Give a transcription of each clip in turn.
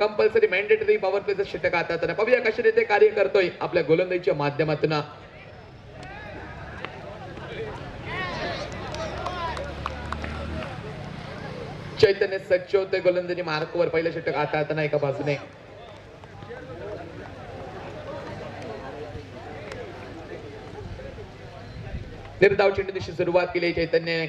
Compulsory mandatory power प्लेचं षटक हातात पाहूया कशा रीते कार्य करतोय आपल्या गोलंदाजीच्या माध्यमातून. चैतन्य सज्ज होते गोलंदाजी मार्कवर पहिलं षटक हातात एका बाजूने. निर्धाव चेंडूची सुरुवात केली चैतन्य.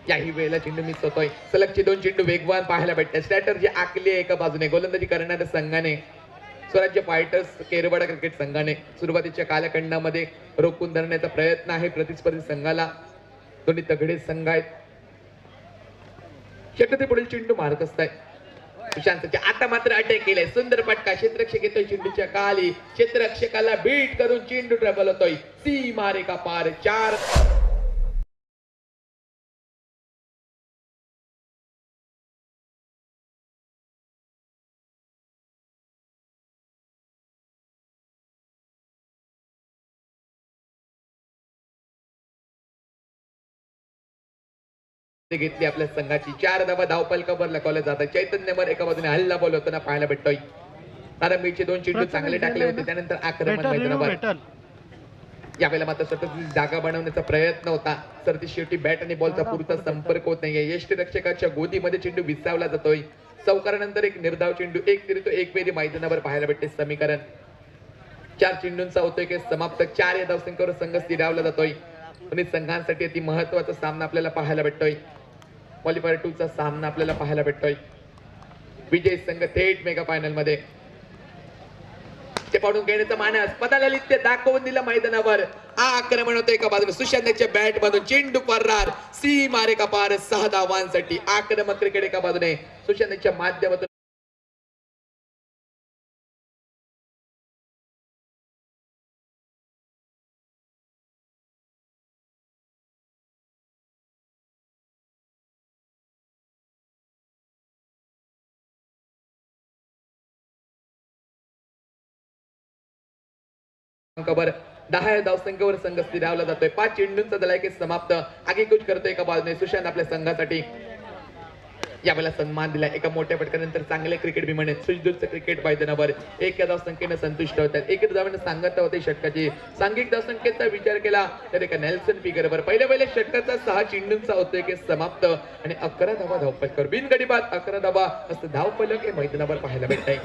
याही वेळेला चेंडू मिस होतोय. सलगचे 2 चेंडू वेगवान पाहायला भेटतात. स्ट्रॅटर्जी आखली एका बाजूने गोलंदाजी करणाऱ्या संघाने स्वराज्य फायटर्स केरवाडा क्रिकेट संघाने सुरुवातीच्या कालखंडामध्ये रोखून धरण्याचा प्रयत्न आहे प्रतिस्पर्धी संघाला. दोन्ही तगडे संघ आहेत. शक्यते पुढील चेंडू मारत असताय सुशांतच्या. आता मात्र अटॅक केलाय. सुंदर फटका. क्षेत्ररक्षक येतोय चेंडूच्या खाली. क्षेत्ररक्षकाला बीट करून चेंडू ट्रॅव्हल होतोय सीमा रेखा पार. 4 घेतली आपल्या संघाची. 4 धावा धावपलकावर लकवल्या जातात. चैतन्यवर एका बाजूने हल्ला बॉल होताना पाहायला भेटतोय. प्रारंभीचे 2 चेंडू चांगले टाकले होते. त्यानंतर आक्रमण मैदानावर. यावेळेला मात्र स्वतःची जागा बनवण्याचा प्रयत्न होता. सरती शेवटी बॅट आणि बॉलचा पुरता संपर्क होत नाहीये. यष्टीरक्षकाच्या गोदीमध्ये चेंडू विसावला जातोय. चौकारानंतर एक निर्धाव चेंडू एक फिरतो एक फेरी मैदानावर पाहायला भेटते. समीकरण 4 चेंडूंचा होतोय की समाप्त. 4 या धावसंख्येवर संघ स्थिरावला जातोय आणि संघांसाठी अति महत्वाचा सामना आपल्याला पाहायला भेटतोय. क्वालिफायर 2 चा सामना आपल्याला पाहायला भेटतोय. विजय संघ थेट मेगा फायनल मध्ये ते पाडून घेण्याचा मानस पदाललित दाखवून दिला मैदानावर. आक्रमण होतं एका बाजूने. सुशांतच्या बॅट मधून चेंडू फरार सीमा रेखा पार. 6 धावांसाठी आक्रमक क्रिकेट एका बाजूने सुशांतच्या माध्यमातून. खबर 10 या धावसंख्येवर संघ स्थिरावला जातोय. 5 चेंडूंचा झालाय की समाप्त. आगेकूच करतोय एका बाजूने सुशांत आपल्या संघासाठी. यावेळेला सन्मान दिला एका मोठ्या फटक्यानंतर. चांगले क्रिकेट भीमने सुजदूरचं क्रिकेट मैदानावर 1 या धावसंख्येने संतुष्ट होतात. 1 धावाने सांगत होते षटकाची. सांघिक धावसंख्येचा विचार केला तर एका नेल्सन फिगरवर पहिल्या षटकाचा 6 चेंडूंचा होतोय की समाप्त आणि 11 धावा धावपलकावर. बिनगडी बाद 11 धावा असं धावपलक हे मैदानावर पाहायला भेटतंय.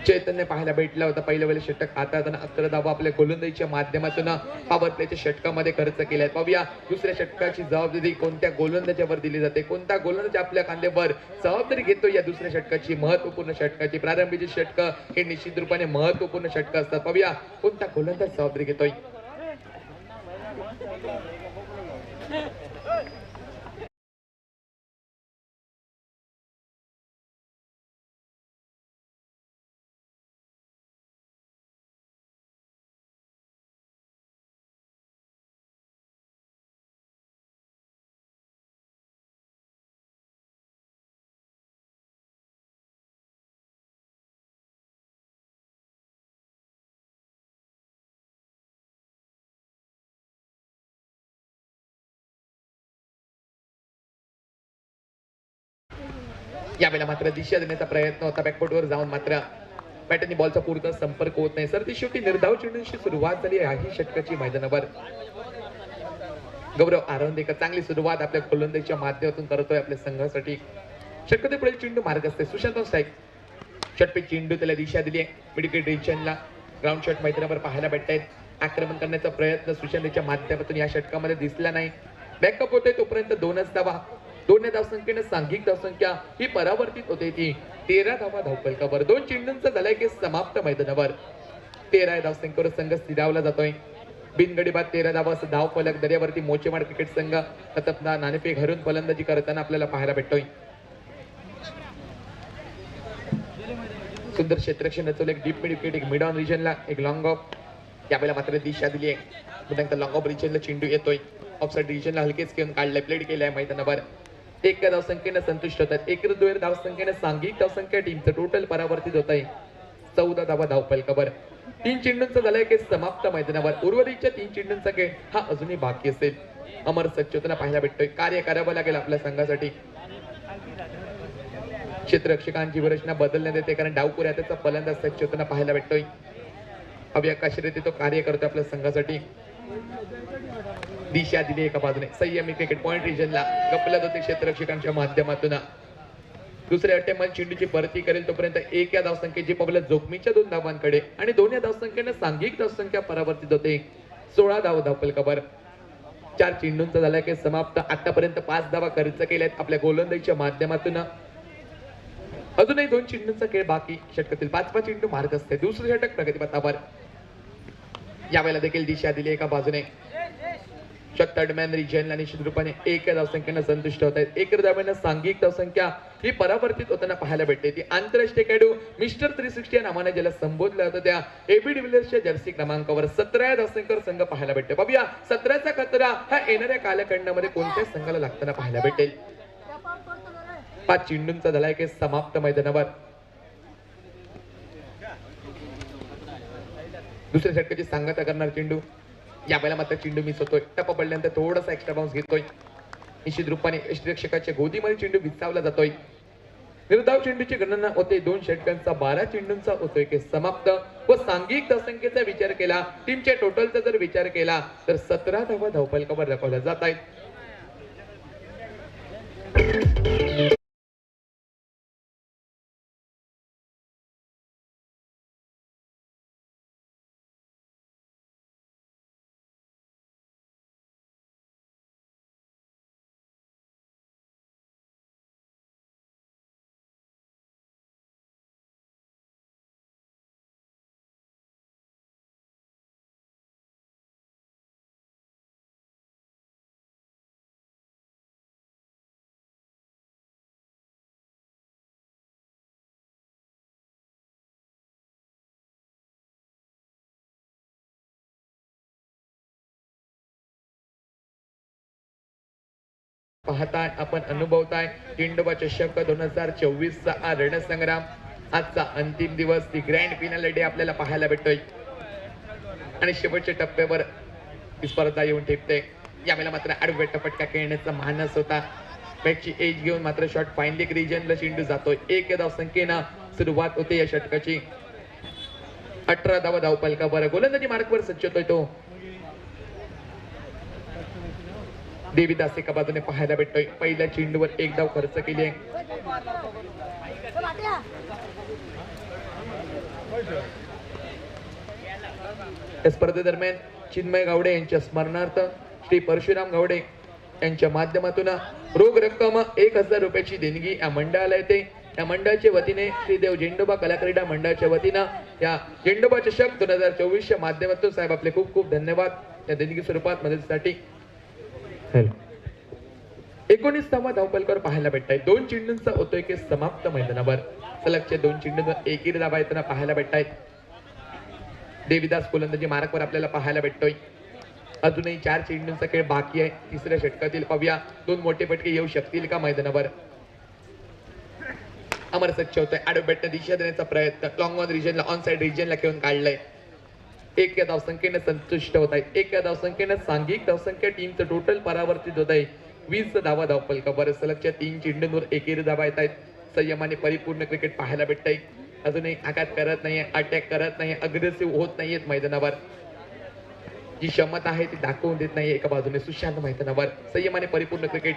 चैतन्य पाहायला भेटला होता. पहिल्या वेळेस षटक हातात 11 धावा आपल्या गोलंदाजीच्या माध्यमातून पॉवर प्लेच्या षटकामध्ये खर्च केलाय. पाहूया दुसऱ्या षटकाची जबाबदारी कोणत्या गोलंदाजावर दिली जाते. कोणता गोलंदाज आपल्या खांद्यावर जबाबदारी घेतो या दुसऱ्या षटकाची. महत्वपूर्ण षटकाची प्रारंभीची षटक हे निश्चित रूपाने महत्वपूर्ण षटक असतात. पाहूया कोणता गोलंदाज जबाबदारी घेतोय. यावेळेला मात्र दिशा देण्याचा प्रयत्न होता. बॅकफुटवर जाऊन मात्र बॅट आणि बॉलचा पुरता संपर्क होत नाही. सरती शेवटी निर्धाव चेंडूंची सुरुवात झाली आहे षटकाची मैदानावर. गौरव आरंदेकर चांगली सुरुवात आपल्या गोलंदाजीच्या माध्यमातून करतोय आपल्या संघासाठी. षटकाचे पुढे चेंडू मार्ग असते. सुशांत स्ट्राईक षटपे चेंडू त्याला दिशा दिली आहे. मिडविकेट डिरेक्शनला ग्राउंड शॉट मैदानावर पाहायला भेटतायत. आक्रमण करण्याचा प्रयत्न सुशांतच्या माध्यमातून या षटकामध्ये दिसला नाही. बॅकअप होतोय तोपर्यंत 2च धावा. 2 धावसंख्येने सांघिक धावसंख्या ही परावर्तित होते ती. 13 धावा धावपलकावर. 2 चेंडूंचा झालाय की समाप्त मैदानावर. 13 धावसंख्येवर संघ स्थिरावला जातोय. बिनगडी बाद 13 धावा धाव फलक दर्यावरती मोचेमाड क्रिकेट संघ प्रथमतः नाणेफेक हरून फलंदाजी करताना आपल्याला पाहायला भेटतोय. सुंदर क्षेत्ररक्षण रचवलं. एक डीप मिड विकेट, एक मिड ऑन रिजनला, एक लॉंग ऑफ. यावेळेला मात्र दिशा दिली आहे. पुन्हा लॉंग ऑफ रिजनला चेंडू येतोय. ऑफसाइड रिजनला हलकेच घेऊन काढलाय, प्लेड केलाय मैदानावर. एक धावसंख्येने संतुष्ट होतात. एक दुहेरी धावसंख्येने सांघिक धावसंख्या टीमचं टोटल परावर्तित होत आहे 14 धावा धावफलकावर. 3 चेंडूंचा झालाय की समाप्त मैदानावर. उर्वरितच्या 3 चेंडूंचा खेळ हा अजूनही बाकी असेल. अमर सच्चोतना पाहायला भेटतोय. कार्य करावं लागेल आपल्या संघासाठी. क्षेत्ररक्षकांची रचना बदलण्यात येते कारण डावपुऱ्या त्याचा फलंदाज सच्चोतना पाहायला भेटतोय. अव्यकाशीरित्या तो कार्य करतोय आपल्या संघासाठी. दिशा दिली एका बाजूने. संयमी क्रिकेट पॉइंट रिजनला गपलत होते क्षेत्ररक्षकांच्या माध्यमातून. दुसऱ्या अटेम्प्टमध्ये चेंडूची परती करेल तोपर्यंत एक या धावसंख्येची पबल जोखमीच्या 2 धावांकडे आणि 2 या धावसंख्येने सांघिक धावसंख्या परावर्तित होते 16 धाव धावफलकावर. 4 चेंडूंचा झाला की समाप्त. आतापर्यंत 5 धावा खर्च केल्यात आपल्या गोलंदाजीच्या माध्यमातून. अजूनही 2 चेंडूंचा खेळ बाकी. षटकातील 5 चेंडू मार्क असते. दुसरे षटक प्रगतीपथावर. यावेळेला देखील दिशा दिली एका बाजूने. षटकादरम्यान रिजनला निश्चित रूपाने 1 धावसंख्येनं संतुष्ट होत आहेत. 1 धाव्यानं सांघिक धावसंख्या ही परावर्तित होताना पाहायला भेटते. ती आंतरराष्ट्रीय खेळाडू मिस्टर 360 या नावाने ज्याला संबोधलं जातं त्या एबी डिव्हिलियर्सच्या जर्सी क्रमांकावर 17 धावसंख्येवर संघ पाहायला भेटते. बघूया 17चा खतरा हा येणाऱ्या कालखंडामध्ये कोणत्या संघाला लागताना पाहायला भेटेल. 5 चेंडूंचा झालाय की समाप्त मैदानावर. दुसऱ्या षटकाची सांगता करणार चेंडू. यावेळेला मात्र चेंडू मिस होतोय. टप्पा पडल्यानंतर थोडासा एक्स्ट्रा बाउन्स घेतोय. निश्चित रूपाने यष्टिरक्षकाच्या गोदीमध्ये चेंडू विसावला जातोय. निर्धाव चेंडूची गणना होते 2 षटकांचा 12 चेंडूंचा होतोय की समाप्त. व सांघिक धावसंख्येचा विचार केला, टीमच्या टोटलचा जर विचार केला तर 17 धावा धावफलकावर दाखवल्या जात आहेत. पाहताय आपण, अनुभवताय खिंडोबा चषक 2024 चा हा रणसंग्राम. आजचा अंतिम दिवस, ती ग्रँड फिनाले डे आपल्याला पाहायला भेटतोय आणि शेवटच्या टप्प्यावर ही स्पर्धा येऊन ठेपते. यावेळेला मात्र आडव्या फटका खेळण्याचा मानस होता. बॅटची एज घेऊन मात्र शॉट फाईनली रिजनला चेंडू जातोय. 1 धावसंख्येनं सुरुवात होते या षटकाची. 18 धावा धावफलकावर. गोलंदाजी मार्कवर सज्ज होतोय तो देवीदास एका बाजूने पाहायला भेटतोय. पहिल्या चेंडूवर 1 धाव खर्च केली आहे. या स्पर्धेदरम्यान चिन्मय गावडे यांच्या स्मरणार्थ श्री परशुराम गावडे यांच्या माध्यमातून रोख रक्कम 1000 रुपयाची देणगी या मंडळाला येते. या मंडळाच्या वतीने श्री देव झेंडोबा कला क्रीडा मंडळाच्या वतीनं या झेंडोबा चषक 2024 च्या माध्यमातून साहेब आपले खूप खूप धन्यवाद या देणगी स्वरूपात मदतीसाठी. 19वा धावफलकावर पाहायला भेटताय. 2 चेंडूंचा होतोय की समाप्त मैदानावर. सलगच्या 2 चेंडूंवर एकेरी धावा येताना पाहायला भेटतायत. देवीदास गोलंदाजी मार्कवर आपल्याला पाहायला भेटतोय. अजूनही 4 चेंडूंचा खेळ बाकी आहे. तिसऱ्या षटकातील पाहूया 2 मोठे फटके येऊ शकतील का मैदानावर. अमर सच्च होतोय. आडव्या दिशा देण्याचा प्रयत्न. लॉंग ऑन रिजनला, ऑन साइड रिजनला खेळून काढलंय. 1 या धावसंख्येने संतुष्ट होत आहेत. 1 या धावसंख्येने सांघिक धावसंख्या टीमचं टोटल परावर्तित होत आहे 20 धावा धावफलकावर. सलगच्या 3 चेंडूंवर एकेरी धावा येत आहेत. संयमाने परिपूर्ण क्रिकेट पाहायला भेटतंय. अजूनही आघात करत नाहीये, अटॅक करत नाहीये, अग्रेसिव्ह होत नाहीयेत मैदानावर. जी क्षमता आहे ती दाखवून देत नाहीये एका बाजूने सुशांत मैदानावर. संयमाने परिपूर्ण क्रिकेट.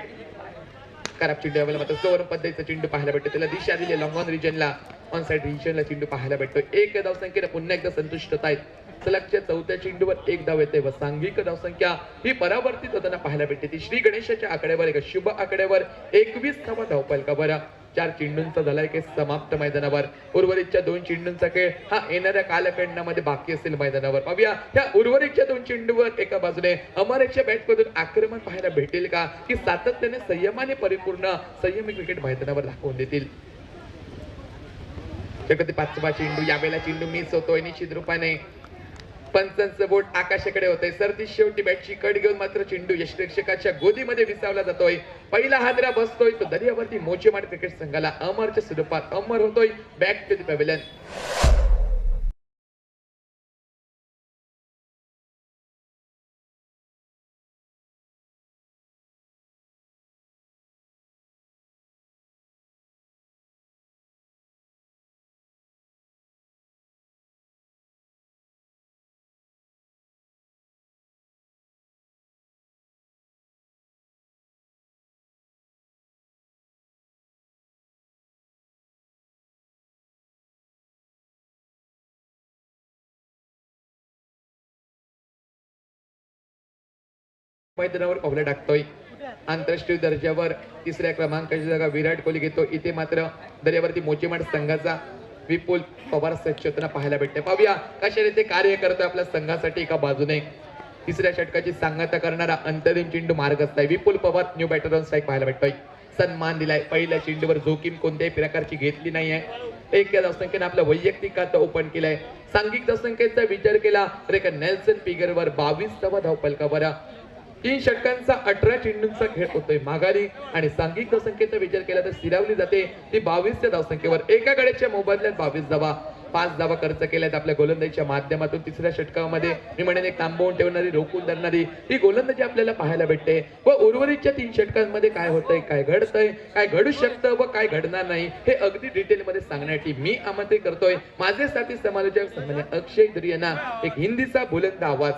खराब चेंडू यावेळेला मात्र स्लोअर पद्धतीचा चेंडू पाहायला भेटतो. त्याला दिशा दिली लॉंग ऑन रिजनला, ऑन साइड रिजनला चेंडू पाहायला भेटतोय. 1 धावसंख्येने पुन्हा एकदा संतुष्ट होत आहेत. सलगच्या 4थ्या चेंडूवर 1 धाव येते व सांघिक धावसंख्या ही परावर्तित होताना पाहायला भेटते. ती श्री गणेशाच्या आकड्यावर, एक शुभ आकड्यावर 21 धावा धावफलकावर. 4 चेंडूंचा झालाय की समाप्त मैदानावर. उर्वरितच्या 2 चेंडूंचा खेळ हा येणाऱ्या कालखंडामध्ये बाकी असेल मैदानावर. पाहूया त्या उर्वरितच्या 2 चेंडूवर एका बाजूने अमरेशच्या बॅटमधून आक्रमण पाहायला भेटेल का, की सातत्याने संयमाने परिपूर्ण संयमी क्रिकेट मैदानावर दाखवून देतील. जगती 5वा चेंडू, यावेळेला चेंडू मिस होतोय निश्चित रूपाने. पंचांचं बोट आकाशाकडे होतंय. सरती शेवटी बॅटची कट घेऊन मात्र चेंडू यष्टीरक्षकाच्या गोदीमध्ये विसावला जातोय. पहिला हादरा बसतोय तो दर्यावरती मोचेमाड क्रिकेट संघाला अमरच्या स्वरूपात अमर होतोय. Back to the pavilion. मैदानावर पावलं टाकतोय. आंतरराष्ट्रीय दर्जावर 3ऱ्या क्रमांकाची जागा विराट कोहली घेतो. इथे मात्र दर्यावरती मोचेमाड संघाचा विपुल पवार सज्जता पाहायला भेटते. पाहूया कशा रीते कार्य करतोय आपल्या संघासाठी. एका बाजूने 3ऱ्या षटकाची सांगता करणारा अंतरिम चेंडू मार्गस्थ आहे. Vipul Pawar new batter on strike पाहायला भेटतोय. सन्मान दिलाय. पहिल्या चेंडूवर जोखीम कोणत्याही प्रकारची घेतली नाहीये. एक या धावसंख्येने आपलं वैयक्तिक खातं ओपन केलंय. सांघिक धावसंख्येचा विचार केला तर एका नेल्सन पिगरवर 22वा धावफलकावर 3 षटकांचा 18 चेंडूंचा खेळ होतोय माघारी. आणि सांघिक धावसंख्येचा विचार केला तर स्थिरावली जाते ती 22च्या धावसंख्येवर. एका गड्याच्या मोबदल्यात 22 धावा. 5 धावा खर्च केल्यात आपल्या गोलंदाजीच्या माध्यमातून. 3ऱ्या षटकामध्ये मी म्हणेन एक थांबवून ठेवणारी, रोखून धरणारी ही गोलंदाजी आपल्याला पाहायला भेटते. व उर्वरितच्या 3 षटकांमध्ये काय होतंय, काय घडतंय, काय घडू शकतं व काय घडणार नाही हे अगदी डिटेलमध्ये सांगण्यासाठी मी आमंत्रित करतोय माझे साथी समालोचक सन्मान्य अक्षय दुरी यांना. एक हिंदीचा बुलंद आवाज.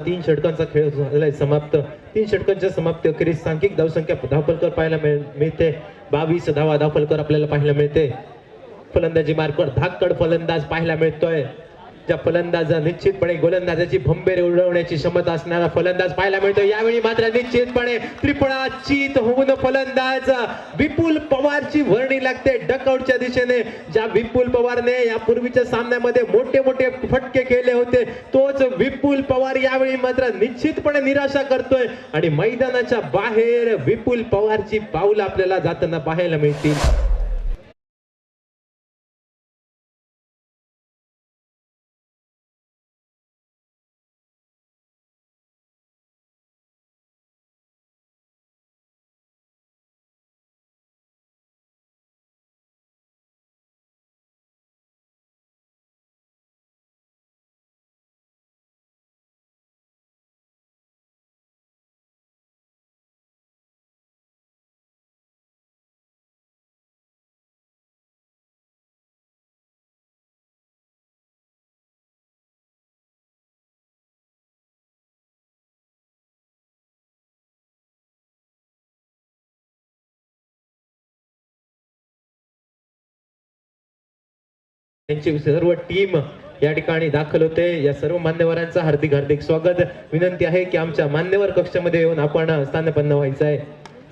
3 षटकांचा खेळ झालाय समाप्त. 3 षटकांच्या समाप्ती अखेरीस सांघिक धावसंख्या धावफलकर पाहायला मिळते. 22 धावा धावफलकर आपल्याला पाहायला मिळते. फलंदाजी मार्कवर धाकड फलंदाज पाहायला मिळतोय. ज्या फलंदाजा निश्चितपणे गोलंदाजाची भंबेरे उडवण्याची क्षमता असणारा फलंदाज पाहायला मिळतो. यावेळी मात्र निश्चितपणे त्रिफळाचीत होऊन फलंदाज विपुल पवारची वर्णी लागते डकआउटच्या दिशेने. ज्या विपुल पवारने यापूर्वीच्या सामन्यामध्ये मोठे मोठे फटके केले होते तोच विपुल पवार यावेळी मात्र निश्चितपणे निराशा करतोय आणि मैदानाच्या बाहेर विपुल पवारची पाऊल आपल्याला जाताना पाहायला मिळतील. त्यांची सर्व टीम या ठिकाणी दाखल होते. या सर्व मान्यवरांचं हार्दिक हार्दिक स्वागत. विनंती आहे की आमच्या मान्यवर कक्षामध्ये येऊन आपण स्थानपन्न व्हायचं आहे.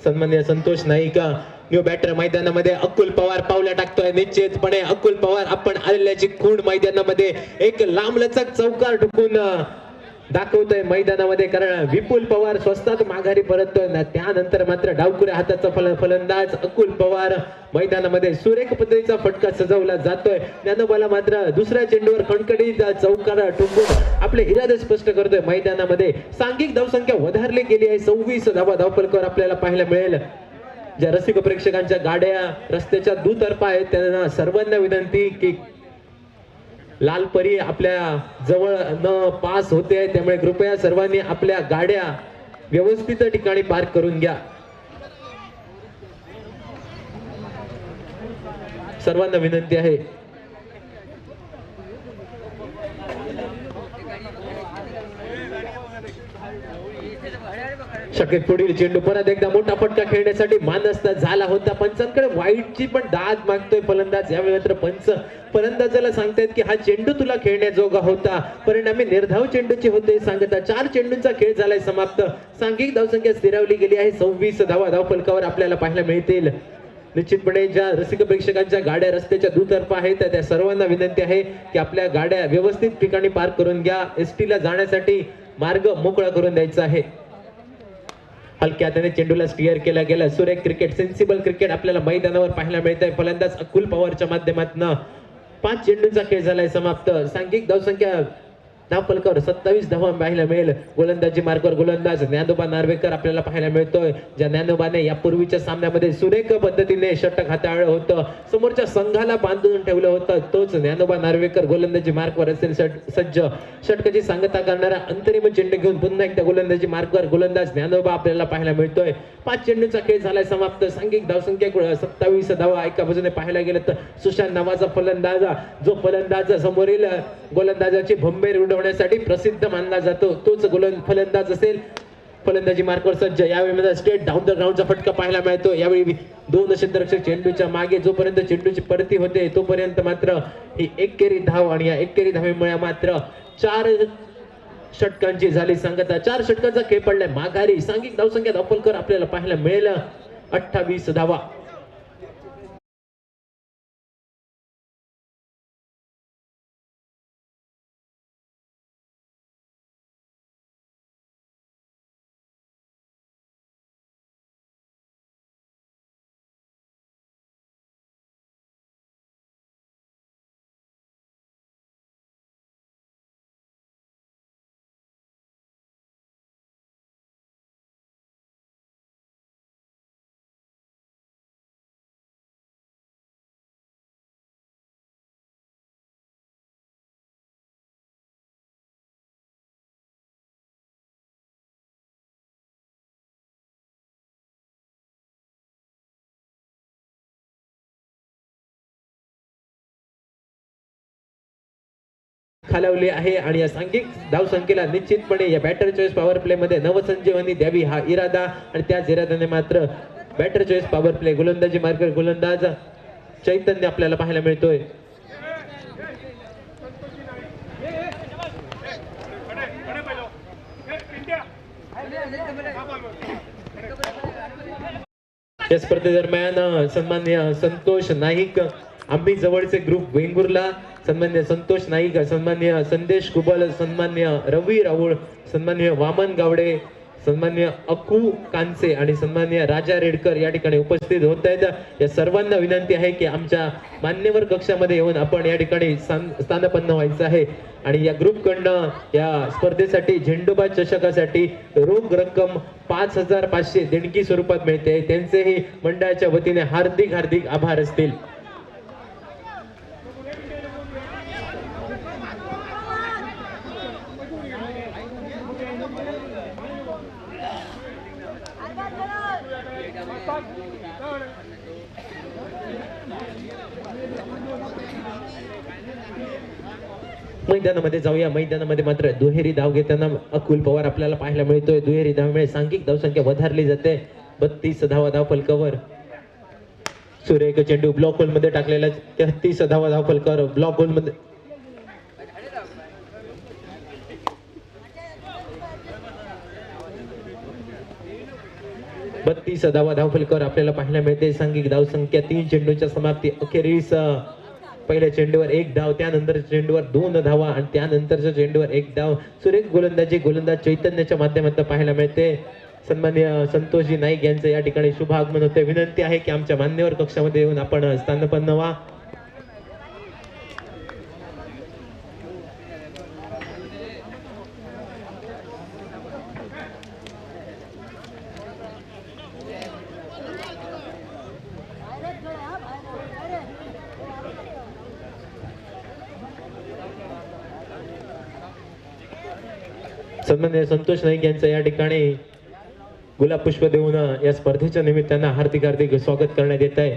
सन्माननीय संतोष नाईक न्यू बॅटर मैदानामध्ये अकुल पवार पावलं टाकतोय. निश्चितपणे अकुल पवार आपण आलेल्याची खूण मैदानामध्ये एक लांबलचक चौकार ठोकून दाखवतोय मैदानामध्ये, कारण विपुल पवार स्वस्तात माघारी परततोय ना. त्यानंतर मात्र डावकुऱ्या हाताचा फलंदाज अकुल पवार मैदानामध्ये सुरेख पद्धतीचा फटका सजवला जातोय. ज्ञानोबाला मात्र दुसऱ्या चेंडूवर खणखणीत चौकार ठोकून आपले इरादे स्पष्ट करतोय. मैदानामध्ये सांघिक धावसंख्या वधारली गेली आहे. 26 धावा धावफलकावर आपल्याला पाहायला मिळेल. ज्या रसिक प्रेक्षकांच्या गाड्या रस्त्याच्या दुतर्फा आहेत त्यांना सर्वांना विनंती की लाल परी आपल्या जवळ न पास होते, त्यामुळे कृपया सर्वांनी आपल्या गाड्या व्यवस्थित ठिकाणी पार्क करून घ्या. सर्वांना विनंती आहे. शक्यत पुढील चेंडू परत एकदा मोठा फटका खेळण्यासाठी मानस्त झाला होता. पंचांकडे वाईटची पण दाद मागतोय फलंदाज. यावेळी मात्र पंच फलंदाजाला सांगतायत की हा चेंडू तुला खेळण्याजोगा होता, परिणामी निर्धाव चेंडूची होते सांगता. 4 चेंडूंचा खेळ झालाय समाप्त. सांघिक धावसंख्या स्थिरावली गेली आहे. 26 धावा धावफलकावर आपल्याला पाहायला मिळतील. निश्चितपणे ज्या रसिक प्रेक्षकांच्या गाड्या रस्त्याच्या दुतर्फा आहेत त्या सर्वांना विनंती आहे की आपल्या गाड्या व्यवस्थित ठिकाणी पार्क करून घ्या. एसटीला जाण्यासाठी मार्ग मोकळा करून द्यायचा आहे. हलक्या हाताने चेंडूला स्टिअर केला गेला. सुरेख क्रिकेट, सेन्सिबल क्रिकेट आपल्याला मैदानावर पाहायला मिळत आहे. फलंदाज अकुल पवारच्या माध्यमातून 5 चेंडूंचा खेळ झालाय समाप्त. सांघिक धावसंख्या धावफलकावर 27 धावा पाहायला मिळेल. गोलंदाजी मार्गावर गोलंदाज ज्ञानोबा नार्वेकर आपल्याला पाहायला मिळतोय. ज्या ज्ञानोबाने या पूर्वीच्या सामन्यामध्ये सुरेख पद्धतीने षटक हाताळलं होतं, समोरच्या संघाला बांधून ठेवलं होतं, तोच ज्ञानोबा नार्वेकर गोलंदाजी मार्गावर असेल सज्ज. षटकाची सांगता करणारा अंतरिम चेंडू घेऊन पुन्हा एकदा गोलंदाजी मार्गावर गोलंदाज ज्ञानोबा आपल्याला पाहायला मिळतोय. 5 चेंडूंचा खेळ झालाय समाप्त. सांघिक धावसंख्या 27 धावा. एका बाजूने पाहायला गेलं तर सुशांत नावाचा फलंदाज, जो फलंदाज समोरील गोलंदाजाची भंबेर उडवण्यासाठी प्रसिद्ध मानला जातो, तोच फलंदाज असेल. फलंदाजी मार्कवर सज्ज. यावेळी स्ट्रेट डाऊन द ग्राउंडचा फटका पाहायला मिळतो. यावेळी 2 क्षेत्ररक्षक चेंडूच्या मागे, जोपर्यंत चेंडूची परती होते तोपर्यंत मात्र ही एकेरी धाव, आणि या एकेरी धावेमुळे मात्र 4 षटकांची झाली सांगता. 4 षटकांचा खेळ पडलाय माघारी. सांघिक धावसंख्या धावफलकर आपल्याला पाहायला मिळेल 28 धावा. खालावली आहे आणि या सांघिक धावसंख्येला निश्चितपणे या बॅटर चॉईस पॉवर प्ले मध्ये नवसंजीवनी द्यावी हा इरादा, आणि त्याच इराद्याने मात्र बॅटर चॉईस पॉवर प्ले गोलंदाजी मार्ग गोलंदाज चैतन्य आपल्याला पाहायला मिळतोय. या स्पर्धेदरम्यान सन्माननीय संतोष नाईक, आम्ही जवळचे ग्रुप वेंगुर्ला, सन्मान्य संतोष नाईक, सन्मान्य संदेश कुबल, सन्मान्य रवी राऊळ, सन्मान्य वामन गावडे, सन्मान्य अकू कांचे आणि सन्मान्य राजा रेडकर या ठिकाणी उपस्थित होत आहेत. या सर्वांना विनंती आहे की आमच्या मान्यवर कक्षामध्ये येऊन आपण या ठिकाणी स्थानपन्न व्हायचं आहे. आणि या ग्रुप कडनं या स्पर्धेसाठी झेंडूबाज चषकासाठी रोख रक्कम 5500 देणगी स्वरूपात मिळते. त्यांचेही मंडळाच्या वतीने हार्दिक हार्दिक आभार असतील. मैदानामध्ये जाऊया. मैदानामध्ये मात्र दुहेरी धाव घेताना अकुल पवार आपल्याला पाहायला मिळतोय. दुहेरी धावमुळे सांघिक धावसंख्या वधारली जाते. 32 धावा धाव फलकावर. सुरेख चेंडू ब्लॉक होल मध्ये टाकलेला. 33 धावा धाव फलकावर ब्लॉक होल मध्ये. धावा धाव फलकावर आपल्याला पाहायला मिळते. सांघिक धावसंख्या 3 चेंडूंच्या समाप्ती अखेरीस पहिल्या चेंडूवर 1 धाव, त्यानंतरच्या चेंडूवर 2 धावा आणि त्यानंतरच्या चेंडूवर 1 धाव. सुरेख गोलंदाज चैतन्याच्या माध्यमातून पाहायला मिळते. सन्माननीय संतोषजी नाईक यांचं या ठिकाणी शुभ आगमन होते. विनंती आहे की आमच्या मान्यवर कक्षामध्ये येऊन आपण स्थानपन्न व्हा. सन्माननीय संतोष नाईक यांचं या ठिकाणी गुलाब पुष्प देऊन या स्पर्धेच्या निमित्तानं हार्दिक स्वागत करण्यात येत आहे.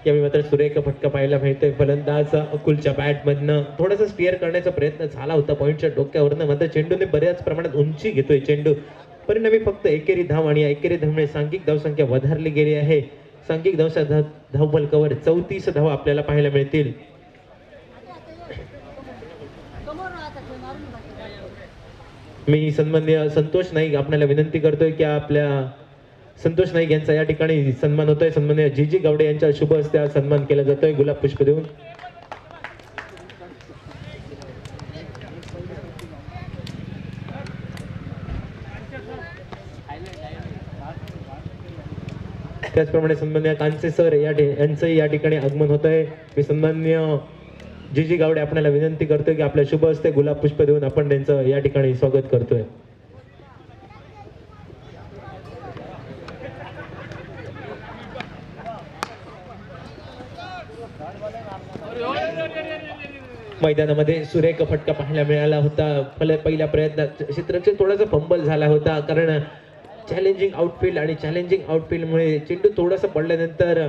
यावेळी मात्र सुरेख फटका पाहायला मिळतोय. फलंदाज अकुलच्या बॅटमधनं थोडासा स्पिअर करण्याचा प्रयत्न झाला होता पॉईंटच्या डोक्यावरनं, मात्र चेंडूने बऱ्याच प्रमाणात उंची घेतोय चेंडू. परिणामी फक्त एकेरी धाव आणि या एकेरी धावमुळे सांघिक धावसंख्या वधारली गेली आहे. सांघिक धावफलकावर 34 धावा आपल्याला पाहायला मिळतील. मी सन्माननीय संतोष नाईक आपल्याला विनंती करतोय की आपल्या संतोष नाईक यांचा या ठिकाणी सन्मान होतोय. सन्माननीय जी गावडे यांच्या शुभ हस्ते हा सन्मान केला जातोय गुलाब पुष्प देऊन. त्याचप्रमाणे सन्माननीय कांचे सर यांचंही या ठिकाणी आगमन होत आहे. मी सन्माननीय जी गावडे आपल्याला विनंती करतोय की आपल्या शुभ हस्ते गुलाब पुष्प देऊन आपण त्यांचं या ठिकाणी स्वागत करतोय. मैदानामध्ये सुरेख फटका पाहायला मिळाला होता. पहिल्या प्रयत्नात क्षेत्ररक्षण थोडासा फंबल झाला होता, कारण चॅलेंजिंग आउटफील्ड आणि चॅलेंजिंग आउटफील्डमुळे चेंडू थोडासा पडल्यानंतर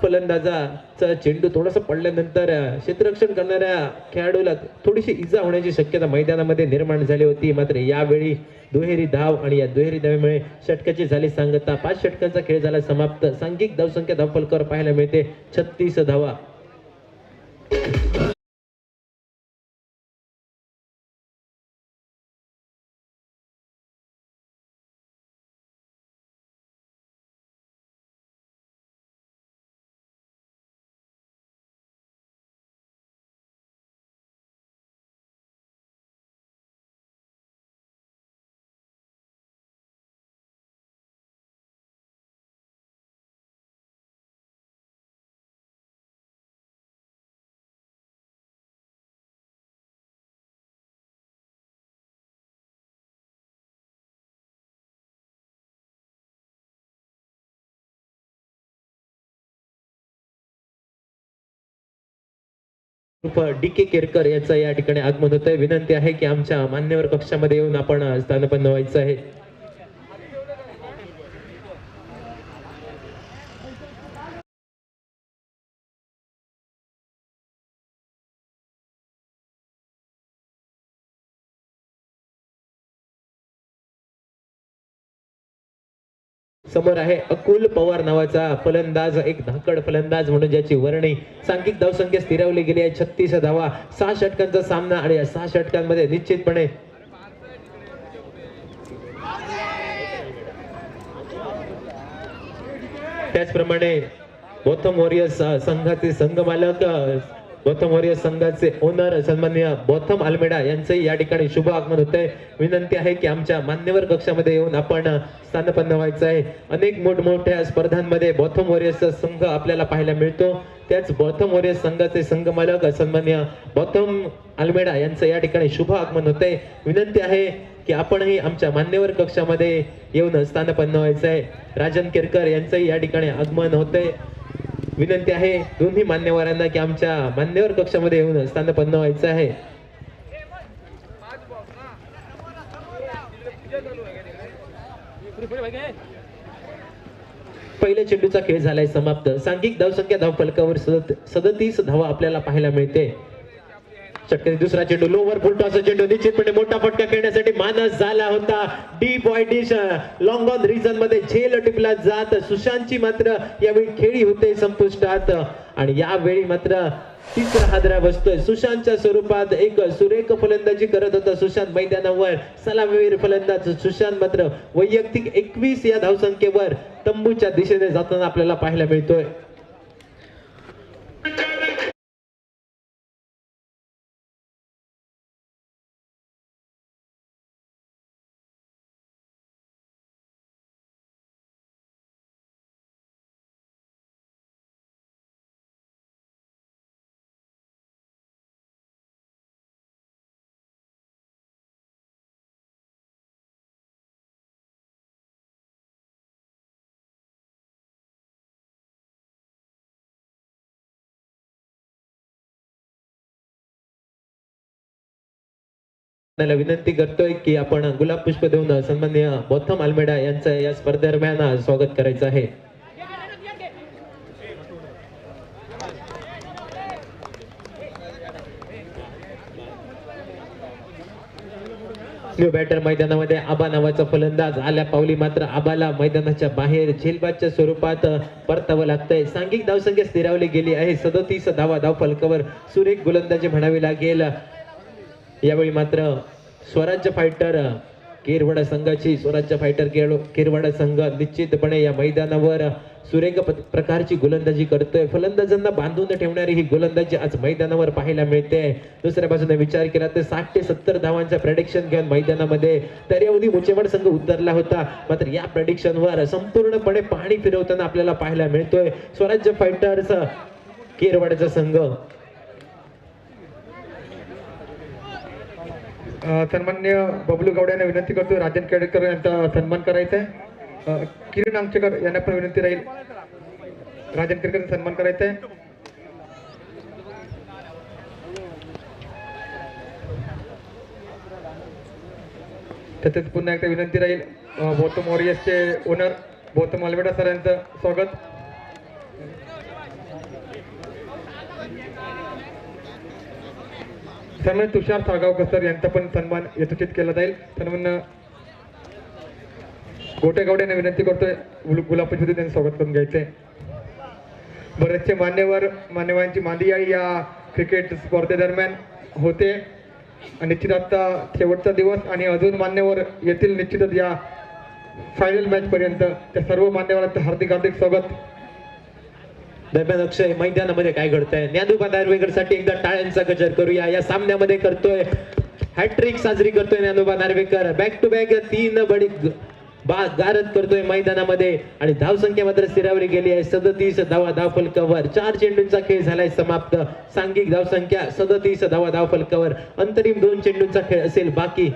फलंदाजाचा चेंडू थोडासा पडल्यानंतर क्षेत्ररक्षण करणाऱ्या खेळाडूला थोडीशी इजा होण्याची शक्यता मैदानामध्ये निर्माण झाली होती. मात्र यावेळी दुहेरी धाव आणि या दुहेरी धावेमुळे षटकाची झाली सांगता. 5 षटकांचा खेळ झाला समाप्त. सांघिक धावसंख्या धावफलकावर पाहायला मिळते 36 धावा. DK केरकर याचं या ठिकाणी आगमन होत आहे. विनंती आहे की आमच्या मान्यवर कक्षामध्ये येऊन आपण स्थानपन्न व्हायचं आहे. समोर आहे अकुल पवार नावाचा फलंदाज, एक धाकड फलंदाज म्हणून ज्याची वर्णी. सांघिक धावसंख्या स्थिरावली गेली आहे 36 धावा. 6 षटकांचा सामना आणि या 6 षटकांमध्ये निश्चितपणे त्याचप्रमाणे बोथम वॉरियर्स संघाचे संघमालक, बोथम वॉरियर्स संघाचे ओनर सन्माननीय बोथम अल्मेडा यांचंही या ठिकाणी शुभ आगमन होत आहे. विनंती आहे की आमच्या मान्यवर कक्षामध्ये येऊन आपण स्थानपन्न व्हायचं आहे. अनेक मोठमोठ्या स्पर्धांमध्ये बोथम वॉरियर्सचा संघ आपल्याला पाहायला मिळतो. त्याच बोथम वॉरियर्स संघाचे संघमालक सन्माननीय बोथम अल्मेडा यांचं या ठिकाणी शुभ आगमन होत आहे. विनंती आहे की आपणही आमच्या मान्यवर कक्षामध्ये येऊन स्थानपन्न व्हायचं आहे. राजन केरकर यांचंही या ठिकाणी आगमन होतंय. विनंती आहे दोन्ही मान्यवरांना की आमच्या मान्यवर कक्षामध्ये येऊन स्थानपन्न व्हायचं आहे. पहिल्या चेंडूचा खेळ झालाय समाप्त. सांघिक धावसंख्या धावफलकावर 37 धावा आपल्याला पाहायला मिळते. षटकातील दुसरा चेंडू लोवर फुलटॉसचा चेंडू निश्चितपणे मोठा फटका खेळण्यासाठी मानस झाला होता. Deep wide dish long on region मध्ये झेल टिपला जात सुशांतची मात्र यावेळी खेळी होते संपुष्टात आणि यावेळी मात्र तिसरा हादरा बसतोय. सुशांतच्या स्वरूपात एक सुरेख फलंदाजी करत होता सुशांत मैदानावर. सलामीवीर फलंदाज सुशांत मात्र वैयक्तिक 21 या धावसंख्येवर तंबूच्या दिशेने जाताना आपल्याला पाहायला मिळतोय. मला विनंती करतोय की आपण गुलाब पुष्प देऊन सन्माननीय गौतम आल्मेडा यांचं या स्पर्धेदरम्यान स्वागत करायचं आहे. न्यू बॅटर मैदानामध्ये आबा नावाचा फलंदाज आल्या पावली, मात्र आबाला मैदानाच्या बाहेर झेलबादच्या स्वरूपात परतावं लागतंय. सांघिक धावसंख्या स्थिरावली गेली आहे. 37 धावा धावफलकावर सुरेख गोलंदाजी म्हणावी लागेल. यावेळी मात्र स्वराज्य फायटर केरवाडा संघाची केरवाडा संघ निश्चितपणे या मैदानावर सुरेख प्रकारची गोलंदाजी करतोय. फलंदाजांना बांधून ठेवणारी ही गोलंदाजी आज मैदानावर पाहायला मिळते. दुसऱ्या बाजूने विचार केला तर 60 ते 70 धावांचा प्रेडिक्शन घेऊन मैदानामध्ये दर्यावधी मुचेवाड संघ उतरला होता. मात्र या प्रेडिक्शनवर संपूर्णपणे पाणी फिरवताना आपल्याला पाहायला मिळतोय स्वराज्य फायटर्स केरवाडाचा संघ. सन्मान्य बबलू गौड यांना विनंती करतो राजन केळकर यांचा सन्मान करायचा आहे. किरण आमचेकर यांना पण विनंती राहील राजन केळकर सन्मान करायचा आहे. तसेच पुन्हा एकदा विनंती राहील गौतम वॉरियर्सचे ओनर गौतम आल्मेडा सर यांचं स्वागत. सन्मान तुषार साळगावकर सर यांचा पण सन्मान यथोचित केला जाईल. सन्मान गोटेगौड यांना विनंती करतोय गुलाब पुष्प त्यांचं स्वागत करून घ्यायचंय. बरेचसे मान्यवरांची मांदियाळी या क्रिकेट स्पर्धेदरम्यान होते. निश्चित आता शेवटचा दिवस आणि अजून मान्यवर येथील निश्चितच या फायनल मॅच पर्यंत. त्या सर्व मान्यवरांचं हार्दिक हार्दिक स्वागत. दरम्यान अक्षय, मैदानामध्ये काय घडतंय? ज्ञानोबा नार्वेकर साठी एकदा टाळ्यांचा गजर करूया. या सामन्यामध्ये करतोय हॅट्रिक साजरी करतोय Dnyanoba Narvekar. Back to back 3 बडी गारद करतोय मैदानामध्ये आणि धावसंख्या मात्र स्थिरावली गेली आहे. 37 धावा धावफलकावर. 4 चेंडूंचा खेळ झालाय समाप्त. सांघिक धावसंख्या 37 धावा धावफलकावर. अंतरिम 2 चेंडूंचा खेळ असेल बाकी.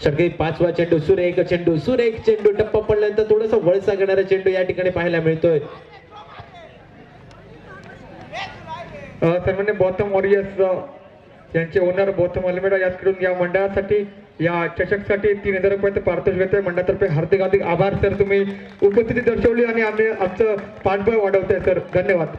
षटके 5वा चेंडू, सुरेख चेंडू टप्पा पडल्यानंतर थोडस वळसा घेणारा चेंडू या ठिकाणी पाहायला मिळतोय. सन्मान्य गौतम वॉरियर्स यांचे ओनर गौतम आल्मेडा याकडून या मंडळासाठी या चषकसाठी 3000 रुपयाचं पारितोषिक घेतोय. मंडळातर्फे हार्दिक हार्दिक आभार सर. तुम्ही उपस्थिती दर्शवली आणि आमचं पाठबळ वाढवतोय सर. धन्यवाद.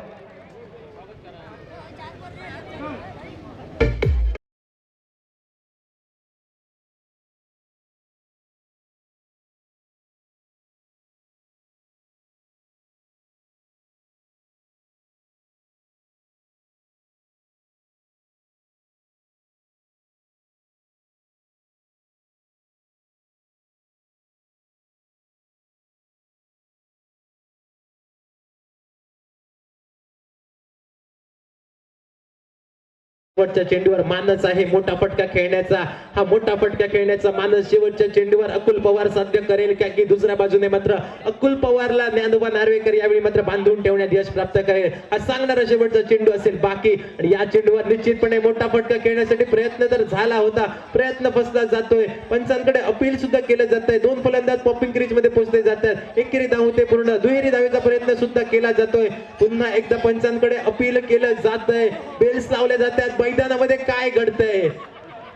शेवटच्या चेंडूवर मानस आहे मोठा फटका खेळण्याचा. हा मोठा फटका खेळण्याचा मानस शेवटच्या चेंडूवर अकुल पवार साध्य करेल का, की दुसऱ्या बाजूने मात्र अकुल पवारला ज्ञानोबा नार्वेकर यावेळी मात्र बांधून ठेवण्यात यश प्राप्त करेल हा सांगणारा शेवटचा चेंडू असेल बाकी. आणि या चेंडूवर निश्चितपणे मोठा फटका खेळण्यासाठी प्रयत्न तर झाला होता, प्रयत्न फसला जातोय. पंचांकडे अपील सुद्धा केलं जात आहे. 2 फलंदाज पॉपिंग क्रीज मध्ये पोहोचले जातात. एकेरी धाव होते पूर्ण. दुहेरी धावेचा प्रयत्न सुद्धा केला जातोय. पुन्हा एकदा पंचांकडे अपील केलं जात आहे. बेल्स लावल्या जातात. मैदानामध्ये काय घडतंय?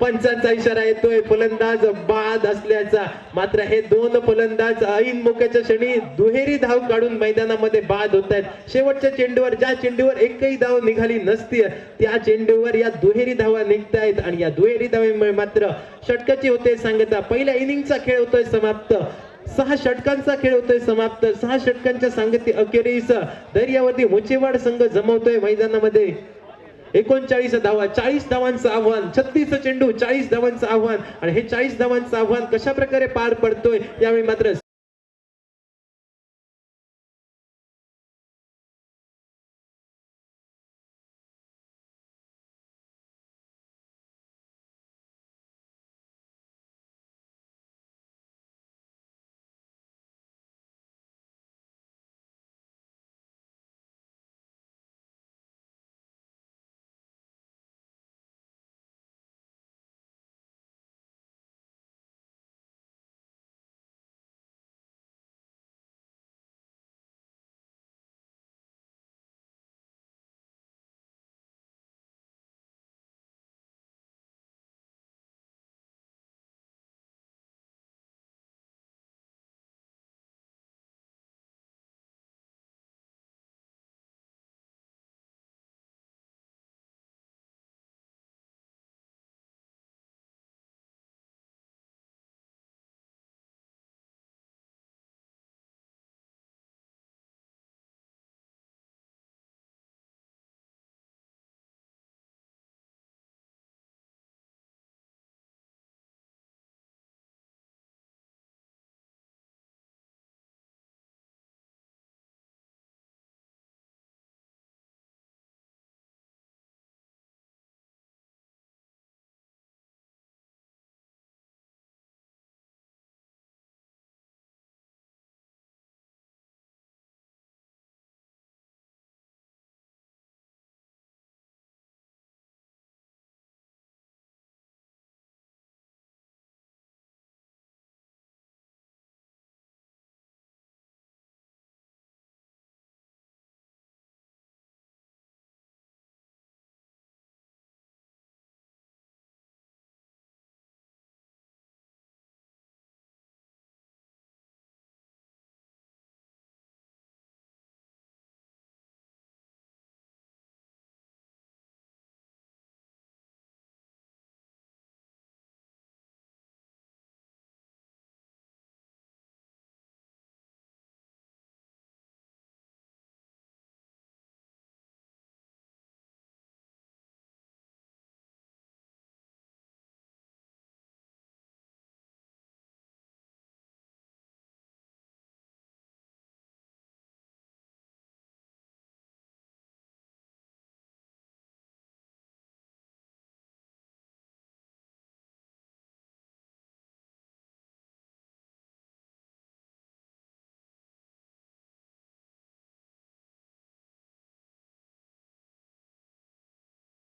पंचांचा इशारा येतोय फलंदाज बाद असल्याचा. मात्र हे 2 फलंदाज ऐन मोक्याच्या क्षणी दुहेरी धाव काढून मैदानामध्ये बाद होत आहेत. शेवटच्या चेंडूवर, ज्या चेंडूवर एकही धाव निघाली नसती, त्या चेंडूवर या दुहेरी धावा निघतायत. आणि या दुहेरी धावेमुळे मात्र षटकाची होते सांगता. पहिल्या इनिंगचा खेळ होतोय समाप्त. 6 षटकांचा खेळ होतोय समाप्त. 6 षटकांच्या सांगती अखेरीस दर्यावरती मुचेवाड संघ जमवतोय मैदानामध्ये. 39 धावा, 40 धावांचं आव्हान. 36 चेंडू, 40 धावांचं आव्हान. आणि हे 40 धावांचं आव्हान कशा प्रकारे पार पडतोय यावेळी मात्र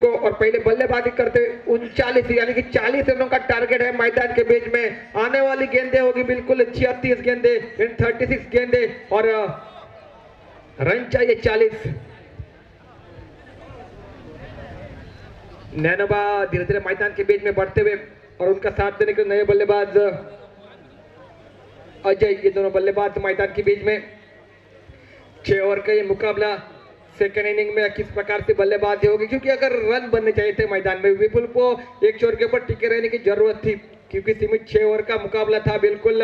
को और पहले बल्लेबाजी करते हुए 39 यानी कि 40 रनों का टारगेट है मैदान के बीच में। आने वाली गेंदें होगी बिल्कुल 36 गेंदे, 36 गेंदे और रन चाहिए 40। नैनोबा धीरे धीरे मैदान के बीच में बढ़ते हुए और उनका साथ देने के नए बल्लेबाज अजय, ये दोनों बल्लेबाज मैदान के बीच में। 6 ओवर का ये मुकाबला सेकेंड इनिंग में किस प्रकार से बल्लेबाजी होगी, क्योंकि अगर रन बनने चाहिए थे मैदान में, विपुल को एक छोर के ऊपर टिके रहने की जरूरत थी, क्योंकि सीमित 6 ओवर का मुकाबला था। बिल्कुल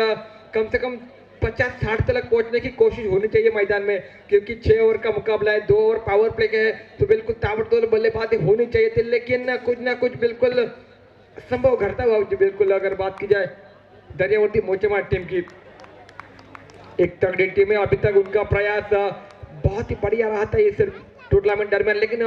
कम से कम 50-60 तक पहुंचने की कोशिश होनी चाहिए मैदान में, क्योंकि 6 ओवर का मुकाबला है, 2 ओवर पावर प्ले के है, तो बिल्कुल ताबड़तोड़ बल्लेबाजी होनी चाहिए थी, लेकिन कुछ ना कुछ बिल्कुल संभव घटता हुआ। बिल्कुल अगर बात की जाए दरियावर्ती मोचेमा टीम की, एक तगड़ी टीम है, अभी तक उनका प्रयास बहुत ही बढ़िया रहा था इस टूर्नामेंट दरमियान, लेकिन